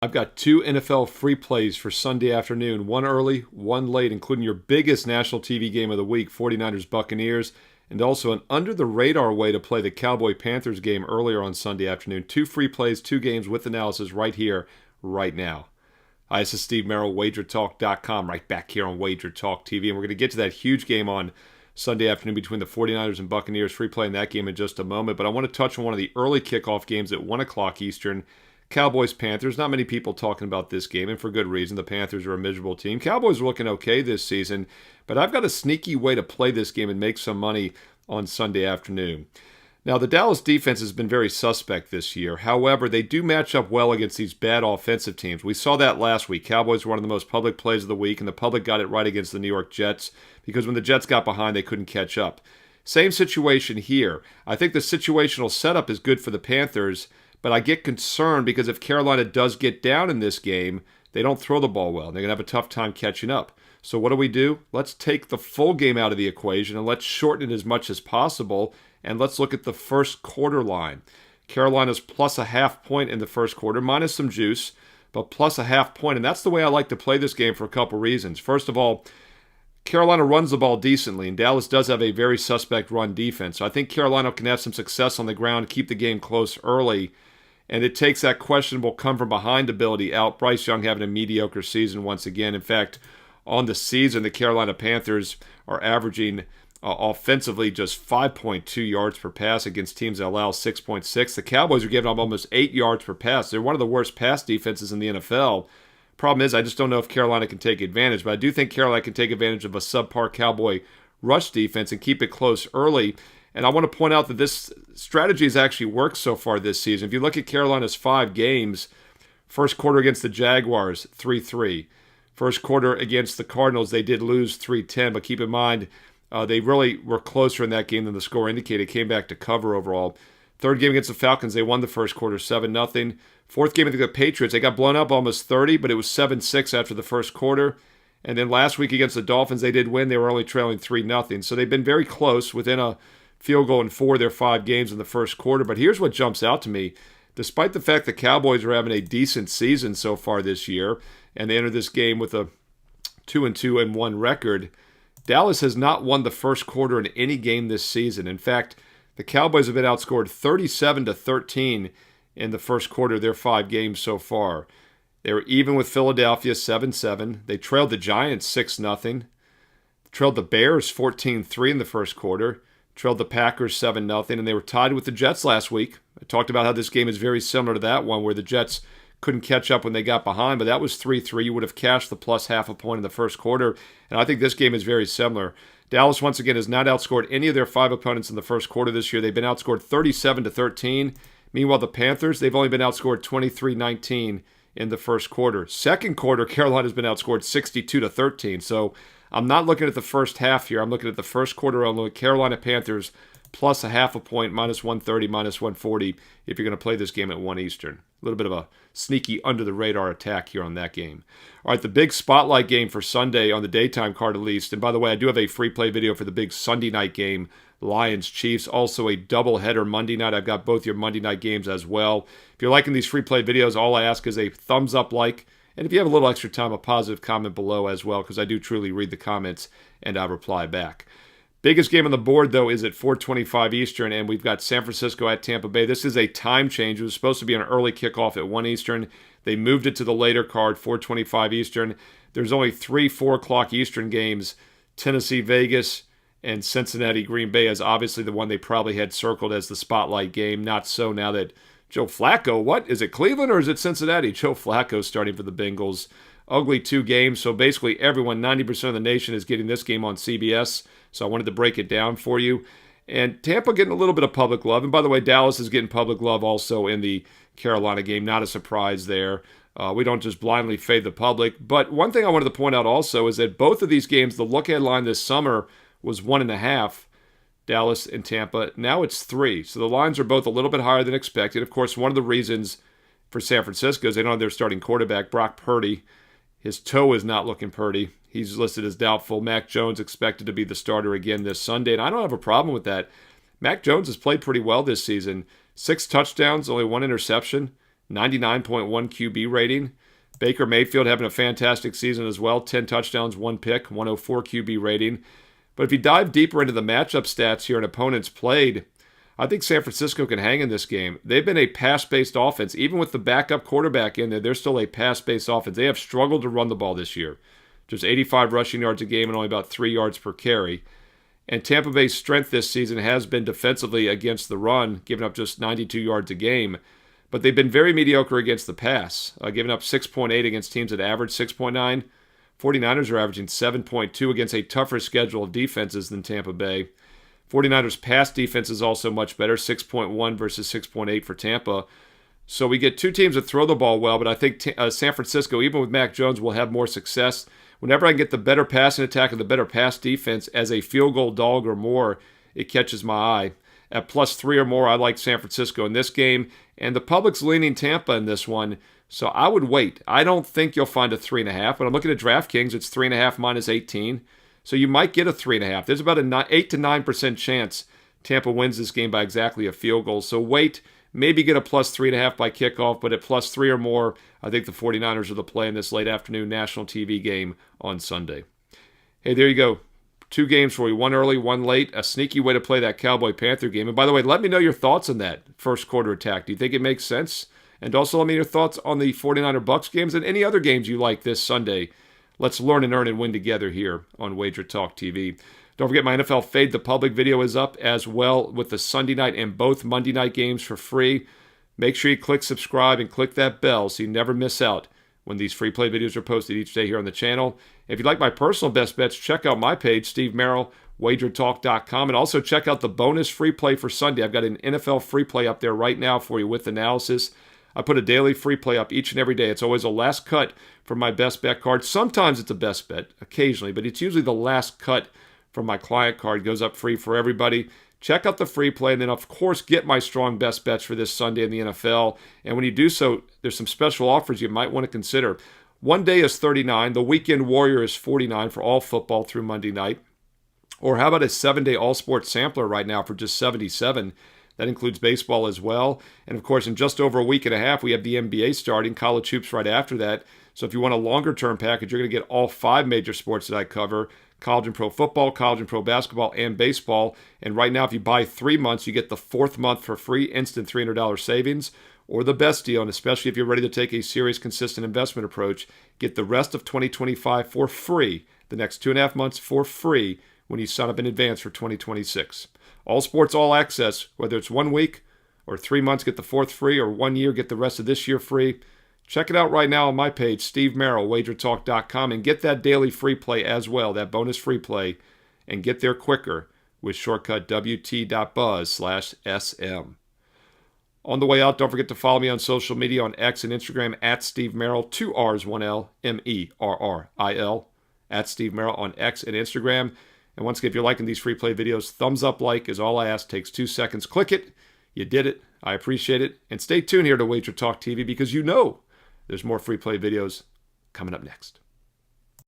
I've got two NFL free plays for Sunday afternoon, one early, one late, including your biggest national TV game of the week, 49ers Buccaneers, and also an under-the-radar way to play the Cowboy-Panthers game earlier on Sunday afternoon. Two free plays, two games with analysis right here, right now. Hi, this is Steve Merrill, WagerTalk.com, right back here on Wager Talk TV, and we're going to get to that huge game on Sunday afternoon between the 49ers and Buccaneers. Free play in that game in just a moment, but I want to touch on one of the early kickoff games at 1 o'clock Eastern. Cowboys-Panthers. Not many people talking about this game, and for good reason. The Panthers are a miserable team. Cowboys are looking okay this season, but I've got a sneaky way to play this game and make some money on Sunday afternoon. Now, the Dallas defense has been very suspect this year. However, they do match up well against these bad offensive teams. We saw that last week. Cowboys were one of the most public plays of the week, and the public got it right against the New York Jets because when the Jets got behind, they couldn't catch up. Same situation here. I think the situational setup is good for the Panthers, but I get concerned because if Carolina does get down in this game, they don't throw the ball well. They're going to have a tough time catching up. So what do? Let's take the full game out of the equation and let's shorten it as much as possible. And let's look at the first quarter line. Carolina's plus a half point in the first quarter, minus some juice, but plus a half point. And that's the way I like to play this game for a couple reasons. First of all, Carolina runs the ball decently, and Dallas does have a very suspect run defense. So I think Carolina can have some success on the ground, keep the game close early, and it takes that questionable come-from-behind ability out. Bryce Young having a mediocre season once again. In fact, on the season, the Carolina Panthers are averaging offensively just 5.2 yards per pass against teams that allow 6.6. The Cowboys are giving up almost 8 yards per pass. They're one of the worst pass defenses in the NFL. Problem is, I just don't know if Carolina can take advantage, but I do think Carolina can take advantage of a subpar Cowboy rush defense and keep it close early. And I want to point out that this strategy has actually worked so far this season. If you look at Carolina's 5 games, first quarter against the Jaguars, 3-3. First quarter against the Cardinals, they did lose 3-10, but keep in mind, they really were closer in that game than the score indicated. Came back to cover overall. Third game against the Falcons, they won the first quarter 7-0. Fourth game against the Patriots, they got blown up almost 30, but it was 7-6 after the first quarter. And then last week against the Dolphins, they did win. They were only trailing 3-0. So they've been very close, within a field goal in 4 of their 5 games in the first quarter. But here's what jumps out to me. Despite the fact the Cowboys are having a decent season so far this year, and they enter this game with a 2-2-1 record, Dallas has not won the first quarter in any game this season. In fact, the Cowboys have been outscored 37-13 in the first quarter of their 5 games so far. They were even with Philadelphia 7-7. They trailed the Giants 6-0. Trailed the Bears 14-3 in the first quarter. Trailed the Packers 7-0, and they were tied with the Jets last week. I talked about how this game is very similar to that one where the Jets couldn't catch up when they got behind, but that was 3-3. You would have cashed the plus half a point in the first quarter, and I think this game is very similar. Dallas, once again, has not outscored any of their 5 opponents in the first quarter this year. They've been outscored 37-13. Meanwhile, the Panthers, they've only been outscored 23-19 in the first quarter. Second quarter, Carolina's been outscored 62-13, so I'm not looking at the first half here. I'm looking at the first quarter only. Carolina Panthers plus a half a point, minus 130, minus 140 if you're going to play this game at 1 Eastern. A little bit of a sneaky under-the-radar attack here on that game. All right, the big spotlight game for Sunday on the daytime card at least. And by the way, I do have a free play video for the big Sunday night game, Lions-Chiefs. Also a doubleheader Monday night. I've got both your Monday night games as well. If you're liking these free play videos, all I ask is a thumbs up like. And if you have a little extra time, a positive comment below as well, because I do truly read the comments and I reply back. Biggest game on the board, though, is at 4:25 Eastern, and we've got San Francisco at Tampa Bay. This is a time change. It was supposed to be an early kickoff at 1 Eastern. They moved it to the later card, 4:25 Eastern. There's only 3 4 o'clock Eastern games. Tennessee, Vegas, and Cincinnati, Green Bay is obviously the one they probably had circled as the spotlight game. Not so now that Joe Flacco, what? Is it Cleveland or is it Cincinnati? Joe Flacco starting for the Bengals. Ugly 2 games, so basically everyone, 90% of the nation, is getting this game on CBS. So I wanted to break it down for you. And Tampa getting a little bit of public love. And by the way, Dallas is getting public love also in the Carolina game. Not a surprise there. We don't just blindly fade the public. But one thing I wanted to point out also is that both of these games, the look-ahead line this summer was 1.5, Dallas and Tampa. Now it's 3. So the lines are both a little bit higher than expected. Of course, one of the reasons for San Francisco is they don't have their starting quarterback, Brock Purdy. His toe is not looking pretty. He's listed as doubtful. Mac Jones expected to be the starter again this Sunday, and I don't have a problem with that. Mac Jones has played pretty well this season. 6 touchdowns, only 1 interception. 99.1 QB rating. Baker Mayfield having a fantastic season as well. 10 touchdowns, 1 pick, 104 QB rating. But if you dive deeper into the matchup stats here and opponents played, I think San Francisco can hang in this game. They've been a pass-based offense. Even with the backup quarterback in there, they're still a pass-based offense. They have struggled to run the ball this year. Just 85 rushing yards a game and only about 3 yards per carry. And Tampa Bay's strength this season has been defensively against the run, giving up just 92 yards a game. But they've been very mediocre against the pass, giving up 6.8 against teams that average 6.9. 49ers are averaging 7.2 against a tougher schedule of defenses than Tampa Bay. 49ers pass defense is also much better, 6.1 versus 6.8 for Tampa. So we get two teams that throw the ball well, but I think San Francisco, even with Mac Jones, will have more success. Whenever I can get the better passing attack and the better pass defense as a field goal dog or more, it catches my eye. At +3 or more, I like San Francisco in this game. And the public's leaning Tampa in this one, so I would wait. I don't think you'll find a 3.5, but I'm looking at DraftKings. It's 3.5 minus 18. So you might get a 3.5. There's about an 8 to 9% chance Tampa wins this game by exactly a field goal. So wait, maybe get a +3.5 by kickoff, but at +3 or more, I think the 49ers are the play in this late afternoon national TV game on Sunday. Hey, there you go. 2 games for you. One early, one late. A sneaky way to play that Cowboy-Panther game. And by the way, let me know your thoughts on that first quarter attack. Do you think it makes sense? And also let me know your thoughts on the 49er-Bucks games and any other games you like this Sunday. Let's learn and earn and win together here on Wager Talk TV. Don't forget my NFL Fade the Public video is up as well with the Sunday night and both Monday night games for free. Make sure you click subscribe and click that bell so you never miss out when these free play videos are posted each day here on the channel. If you'd like my personal best bets, check out my page, Steve Merrill, wagertalk.com, and also check out the bonus free play for Sunday. I've got an NFL free play up there right now for you with analysis. I put a daily free play up each and every day. It's always a last cut from my best bet card. Sometimes it's a best bet, occasionally, but it's usually the last cut from my client card. It goes up free for everybody. Check out the free play, and then, of course, get my strong best bets for this Sunday in the NFL. And when you do so, there's some special offers you might want to consider. One day is $39. The Weekend Warrior is $49 for all football through Monday night. Or how about a 7-day all-sports sampler right now for just $77? That includes baseball as well. And, of course, in just over a week and a half, we have the NBA starting, college hoops right after that. So if you want a longer-term package, you're going to get all 5 major sports that I cover: college and pro football, college and pro basketball, and baseball. And right now, if you buy 3 months, you get the 4th month for free, instant $300 savings. Or the best deal, and especially if you're ready to take a serious, consistent investment approach, get the rest of 2025 for free, the next 2.5 months for free when you sign up in advance for 2026. All sports, all access, whether it's 1 week or 3 months, get the 4th free, or 1 year, get the rest of this year free. Check it out right now on my page, Steve Merrill, wagertalk.com, and get that daily free play as well, that bonus free play, and get there quicker with shortcut wt.buzz/SM. On the way out, don't forget to follow me on social media on X and Instagram at Steve Merrill, 2 R's, 1 L, MERRIL, at Steve Merrill on X and Instagram. And once again, if you're liking these free play videos, thumbs up like is all I ask. Takes 2 seconds. Click it. You did it. I appreciate it. And stay tuned here to Wager Talk TV because you know there's more free play videos coming up next.